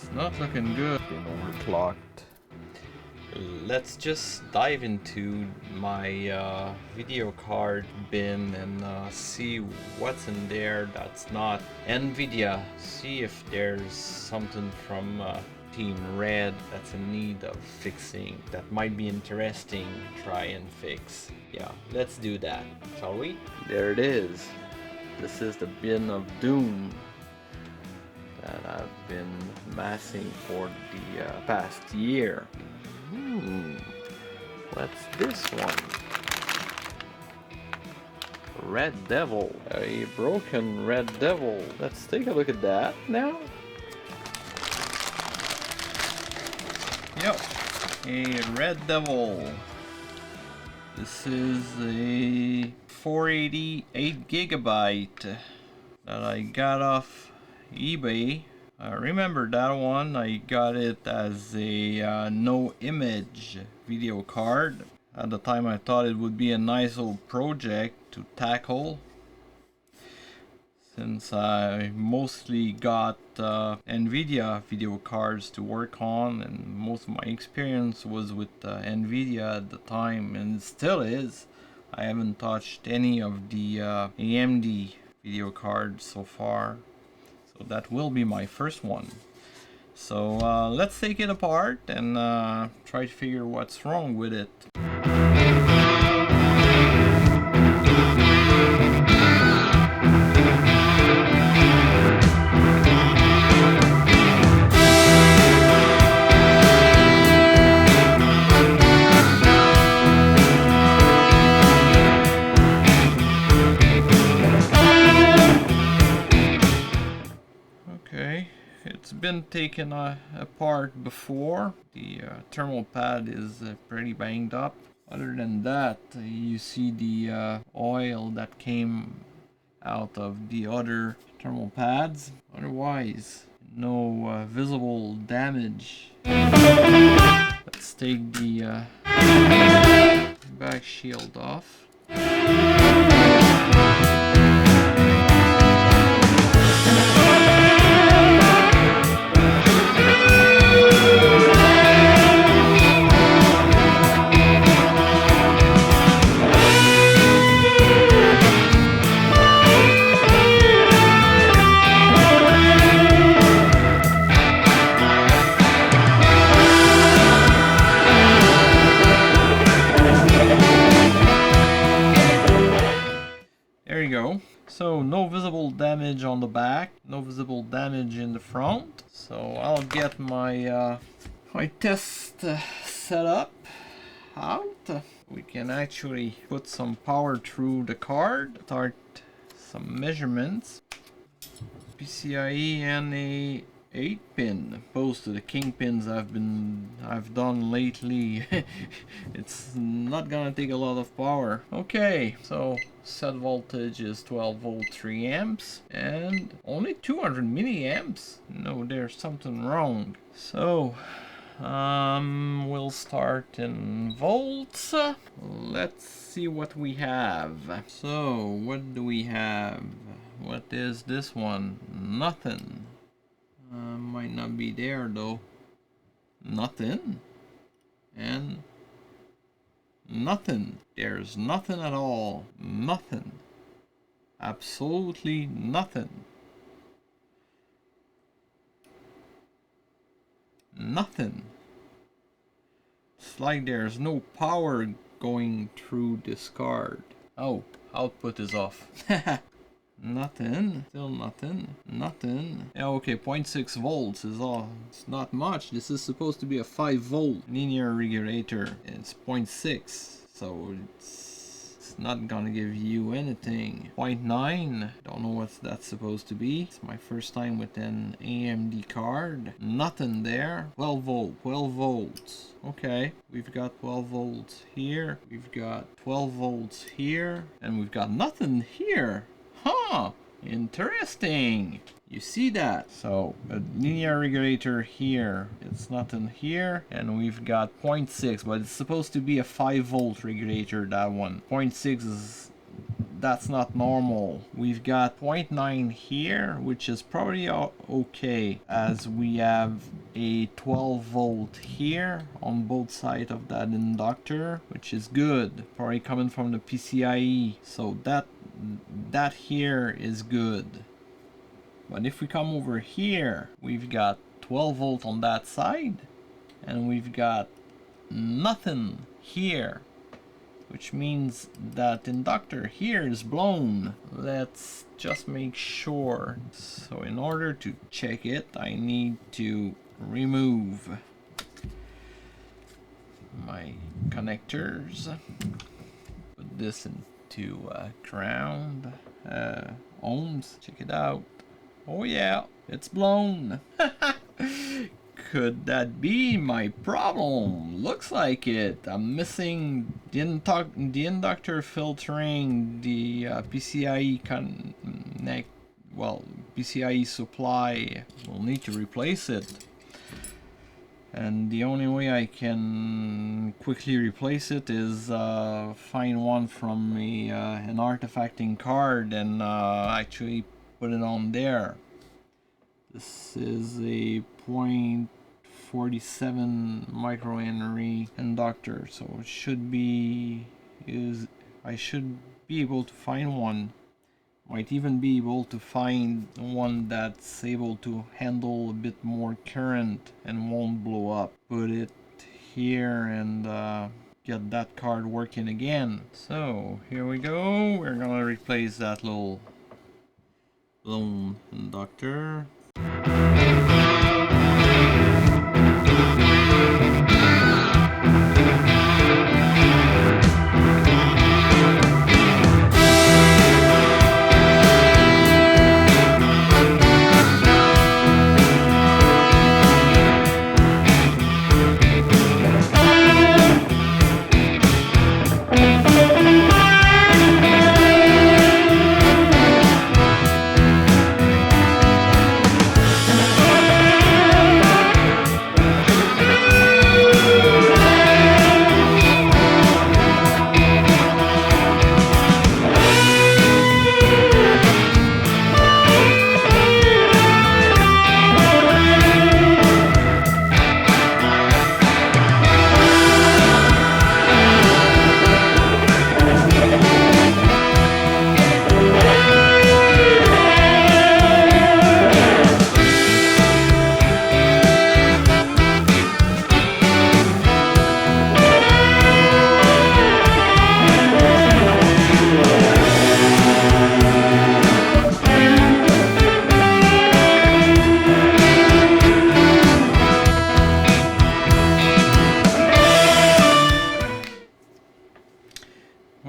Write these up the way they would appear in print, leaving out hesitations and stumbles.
It's not looking good. Been overclocked. Let's just dive into my video card bin and see what's in there that's not NVIDIA. See if there's something from Team Red that's in need of fixing that might be interesting. Try and fix. Yeah, let's do that, shall we? There it is. This is the bin of doom that I've been massing for the past year. What's this one? Red Devil. A broken Red Devil. Let's take a look at that now. Yep, a Red Devil. This is a 488 gigabyte that I got off eBay. I remember that one. I got it as a no image video card. At the time I thought it would be a nice little project to tackle, since I mostly got NVIDIA video cards to work on, and most of my experience was with NVIDIA at the time, and it still is. I haven't touched any of the AMD video cards so far. So that will be my first one. So let's take it apart and try to figure what's wrong with it. It's been taken apart before. The thermal pad is pretty banged up. Other than that, you see the oil that came out of the other thermal pads. Otherwise, no visible damage. Let's take the back shield off. There you go. So no visible damage on the back, no visible damage in the front. So I'll get my my test setup out. We can actually put some power through the card, start some measurements. PCIe and a 8-pin, opposed to the king pins I've done lately. It's not gonna take a lot of power. Okay, so set voltage is 12 volt 3 amps and only 200 milliamps. No, there's something wrong. So we'll start in volts. Let's see what we have. So what do we have? What is this one? Nothing. Might not be there though. Nothing. And nothing. There's nothing at all. Nothing. Absolutely nothing. Nothing. It's like there's no power going through this card. Oh, output is off. Nothing, still nothing, nothing. Yeah, okay, 0.6 volts is all. It's not much. This is supposed to be a 5 volt linear regulator. It's 0.6, so it's not gonna give you anything. 0.9, don't know what that's supposed to be. It's my first time with an AMD card. Nothing there. 12 volt, 12 volts. Okay, we've got 12 volts here. We've got 12 volts here, and we've got nothing here. Huh, interesting. You see that? So a linear regulator here, it's nothing here, and we've got 0.6, but it's supposed to be a 5 volt regulator, that one. 0.6 is that's not normal. We've got 0.9 here, which is probably okay, as we have a 12 volt here on both sides of that inductor, which is good, probably coming from the PCIe, so that here is good. But if we come over here, we've got 12 volt on that side, and we've got nothing here, which means that inductor here is blown. Let's just make sure. So in order to check it, I need to remove my connectors, put this into ground, ohms, check it out. Oh yeah, it's blown. Could that be my problem? Looks like it. I'm missing the inductor filtering the PCIe PCIe supply. We'll need to replace it. And the only way I can quickly replace it is find one from an artifacting card and actually put it on there. This is a 0.47 microhenry inductor, so it should be I should be able to find one. Might even be able to find one that's able to handle a bit more current and won't blow up. Put it here and get that card working again. So here we go. We're gonna replace that little blown inductor.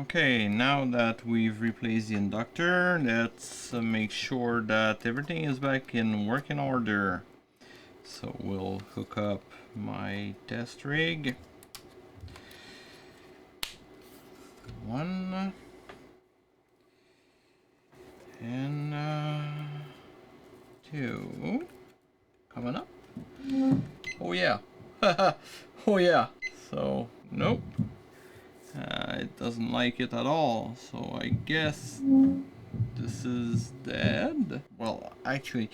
Okay, now that we've replaced the inductor, let's make sure that everything is back in working order. So we'll hook up my test rig. One and two. Coming up. Oh yeah. Oh yeah. So nope. It doesn't like it at all, so I guess this is dead. Well, actually,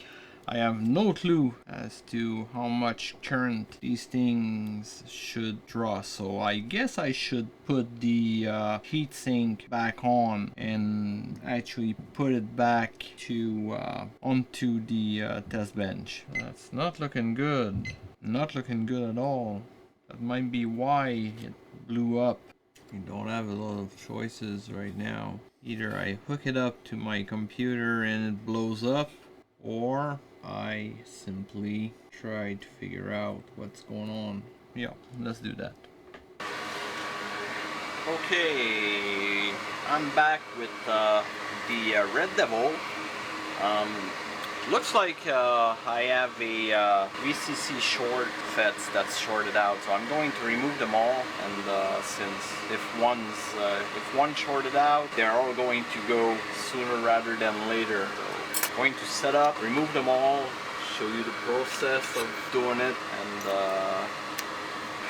I have no clue as to how much current these things should draw, so I guess I should put the heatsink back on and actually put it back to onto the test bench. That's not looking good. Not looking good at all. That might be why it blew up. I don't have a lot of choices right now. Either I hook it up to my computer and it blows up, or I simply try to figure out what's going on. Yeah, let's do that. Okay, I'm back with the Red Devil. Looks like I have a VCC short FETs that's shorted out, so I'm going to remove them all. And since if one shorted out, they're all going to go sooner rather than later. So I'm going to set up, remove them all, show you the process of doing it, and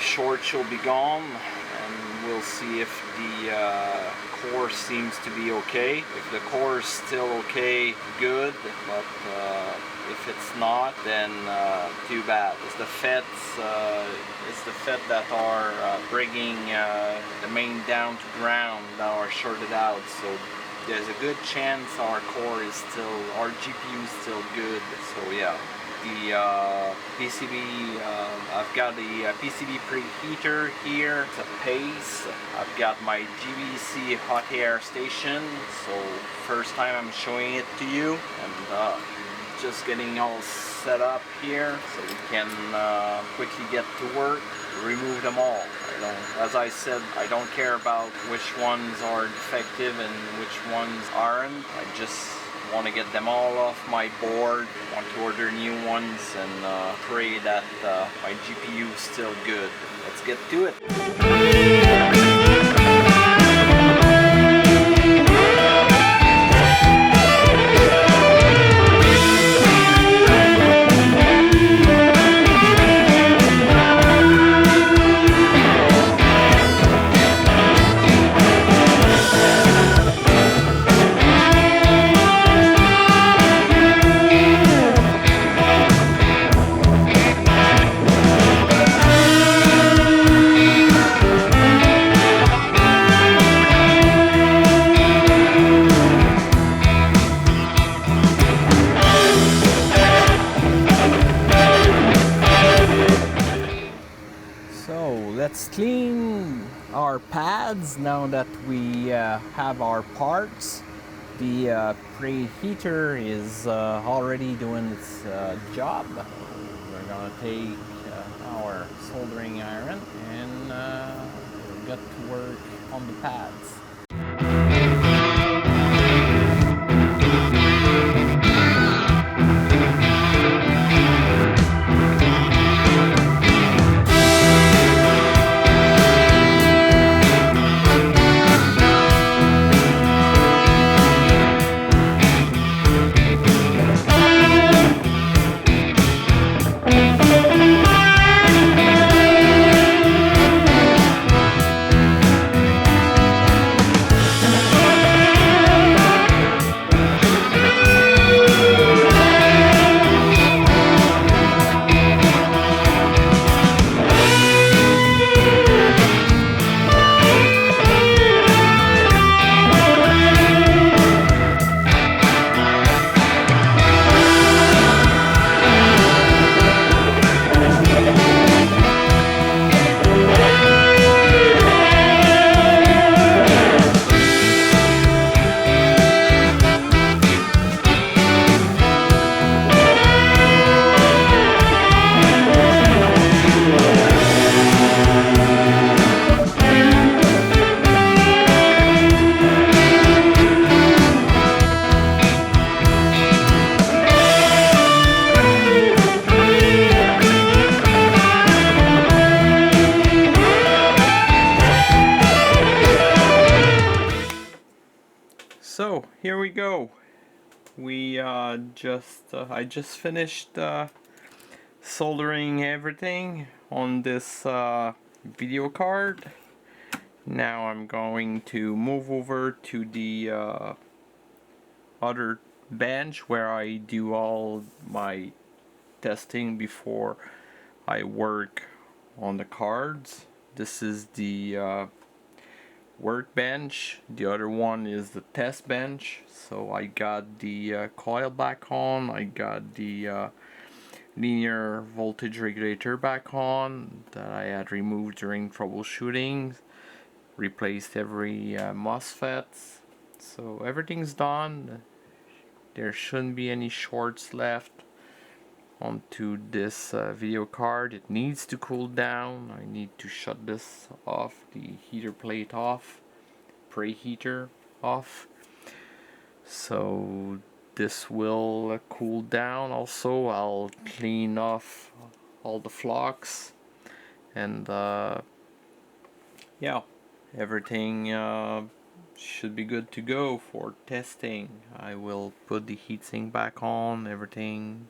short should be gone, and we'll see if the core seems to be okay. If the core is still okay, good, but if it's not, then too bad. It's the FET that are bringing the main down to ground that are shorted out. So there's a good chance our core is still, our GPU is still good. So yeah. The PCB, I've got the PCB preheater here. It's a pace. I've got my GBC hot air station. So first time I'm showing it to you, and just getting all set up here so we can quickly get to work. Remove them all. As I said, I don't care about which ones are defective and which ones aren't. I just want to get them all off my board, want to order new ones, and pray that my GPU is still good. Let's get to it. Let's clean our pads now that we have our parts. The preheater is already doing its job. We're gonna take our soldering iron and get to work on the pads. So here we go. We I just finished soldering everything on this video card. Now I'm going to move over to the other bench where I do all my testing before I work on the cards. This is the workbench. The other one is the test bench. So I got the coil back on. I got the linear voltage regulator back on that I had removed during troubleshooting. Replaced every MOSFETs. So everything's done. There shouldn't be any shorts left onto this video card. It needs to cool down. I need to shut this off, the heater plate off, preheater off, so this will cool down. Also I'll clean off all the flux, and yeah, everything should be good to go for testing. I will put the heatsink back on. Everything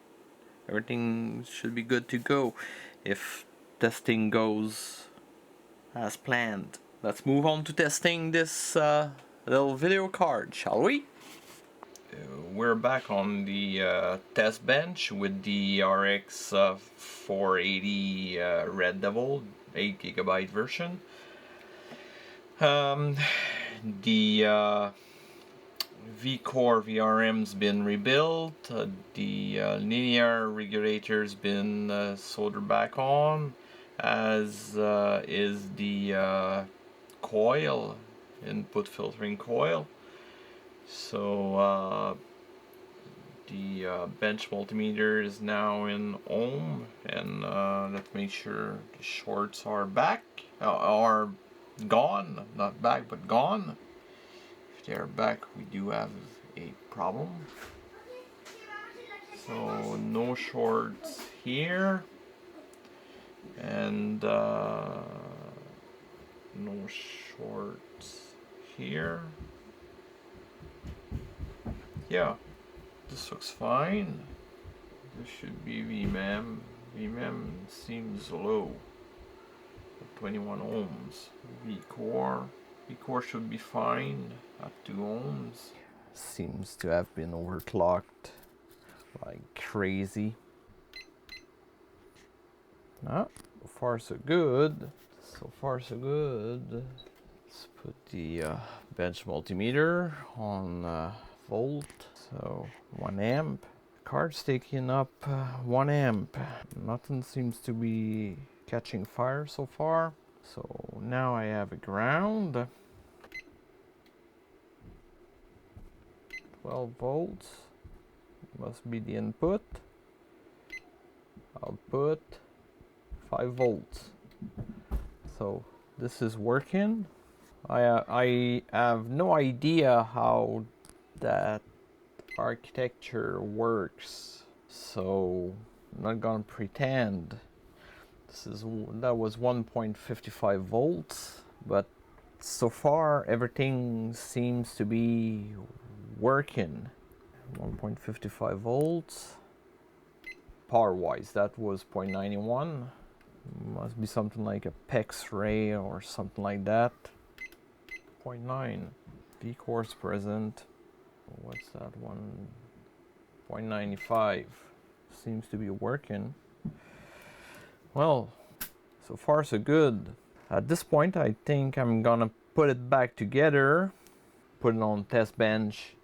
should be good to go if testing goes as planned. let's move on to testing this little video card, shall we? We're back on the test bench with the RX 480 Red Devil 8GB version. The V-Core VRM's been rebuilt, the linear regulator's been soldered back on, as is the coil, input filtering coil. So the bench multimeter is now in ohm, and let's make sure the shorts are back, are gone, not back but gone. If they're back, we do have a problem. So no shorts here, and no shorts here. Yeah, this looks fine. This should be VMEM. VMEM seems low, 21 ohms. V-Core should be fine at 2 ohms. Seems to have been overclocked like crazy. Ah, so far so good. So far so good. Let's put the bench multimeter on volt. So 1 amp. Card's taking up 1 amp. Nothing seems to be catching fire so far. So now I have a ground. 12 volts must be the input. Output 5 volts. So this is working. I have no idea how that architecture works, so I'm not gonna pretend. That was 1.55 volts, but so far everything seems to be working. 1.55 volts. Power wise, that was 0.91. Must be something like a PEX ray or something like that. 0.9. V-Core's present. What's that one? 0.95. Seems to be working. Well, so far so good. At this point, I think I'm gonna put it back together, put it on test bench,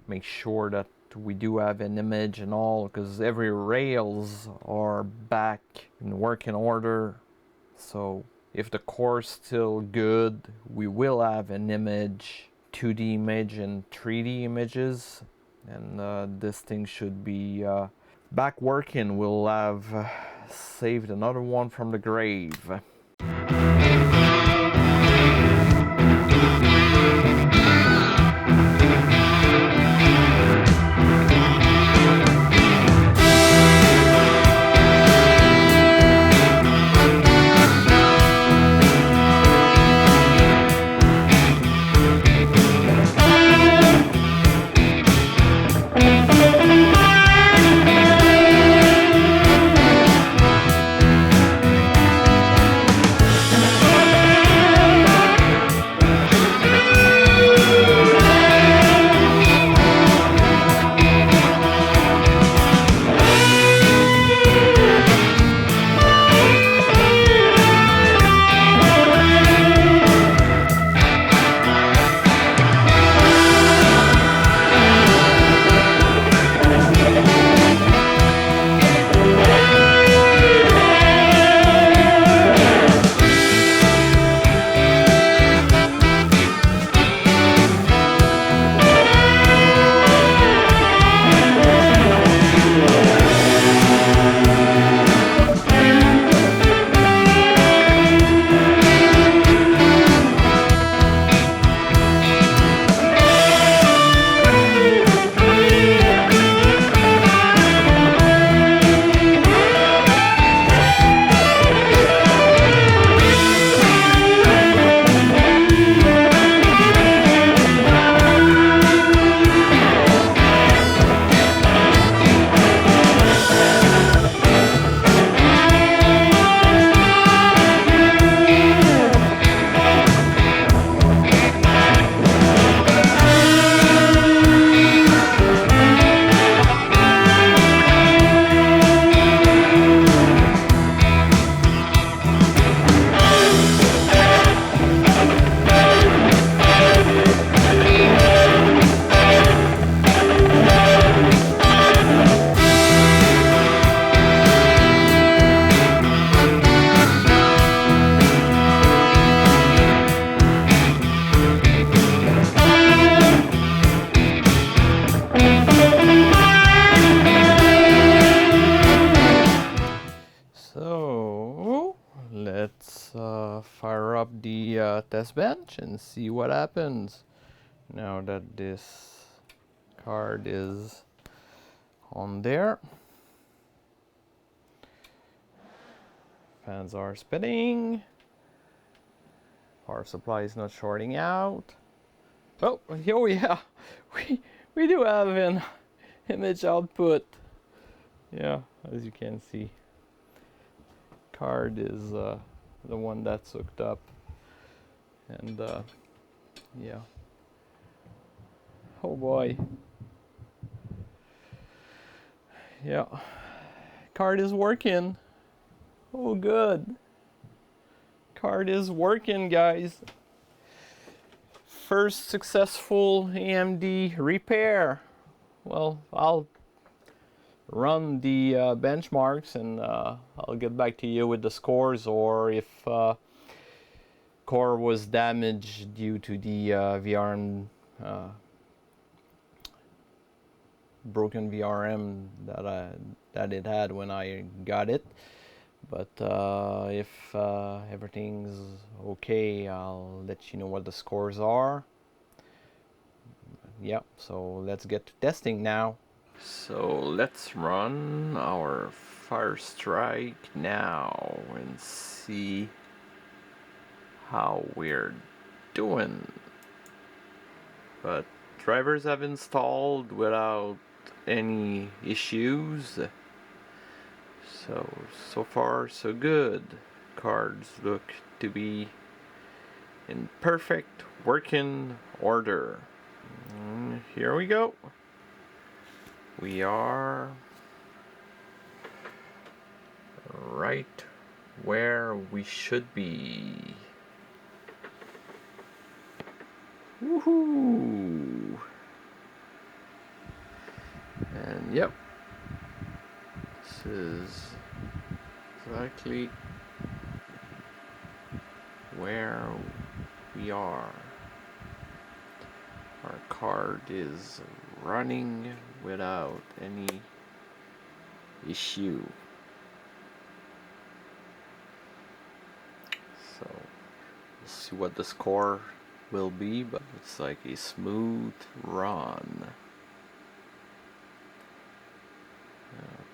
make sure that we do have an image and all, because every rails are back in working order. So if the core's still good, we will have an image, 2D image and 3D images, and this thing should be back working. We'll have saved another one from the grave. So let's fire up the test bench and see what happens now that this card is on there. Fans are spinning. Power supply is not shorting out. Oh yeah, we do have an image output. Yeah, as you can see, card is the one that's hooked up, and yeah. Oh boy. Yeah, card is working. Oh good. Card is working, guys. First successful AMD repair. Well, I'll run the benchmarks and I'll get back to you with the scores, or if core was damaged due to the VRM broken VRM that it had when I got it. But if everything's okay, I'll let you know what the scores are. Yep, so let's get to testing now. So let's run our fire strike now and see how we're doing. But drivers have installed without any issues. So far so good. Cards look to be in perfect working order. Here we go. We are right where we should be. Woohoo! And yep, this is exactly where we are. Our card is running without any issue. So we'll see what the score will be, but it's like a smooth run.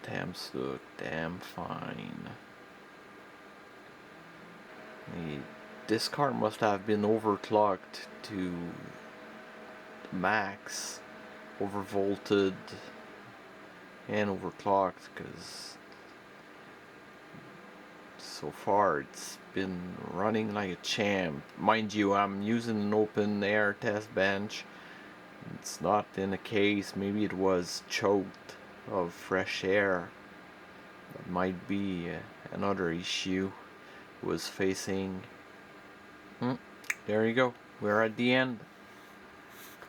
Temps look damn fine. This card must have been overclocked to max, overvolted and overclocked, because so far it's been running like a champ. Mind you, I'm using an open air test bench. It's not in a case. Maybe it was choked of fresh air. That might be another issue it was facing. There you go, we're at the end.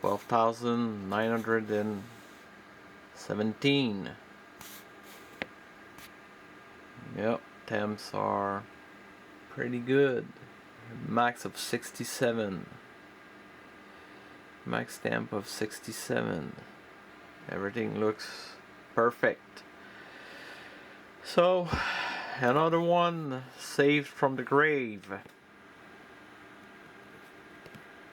12,917. Yep, temps are pretty good. Max of 67. Max temp of 67. Everything looks perfect. So, another one saved from the grave.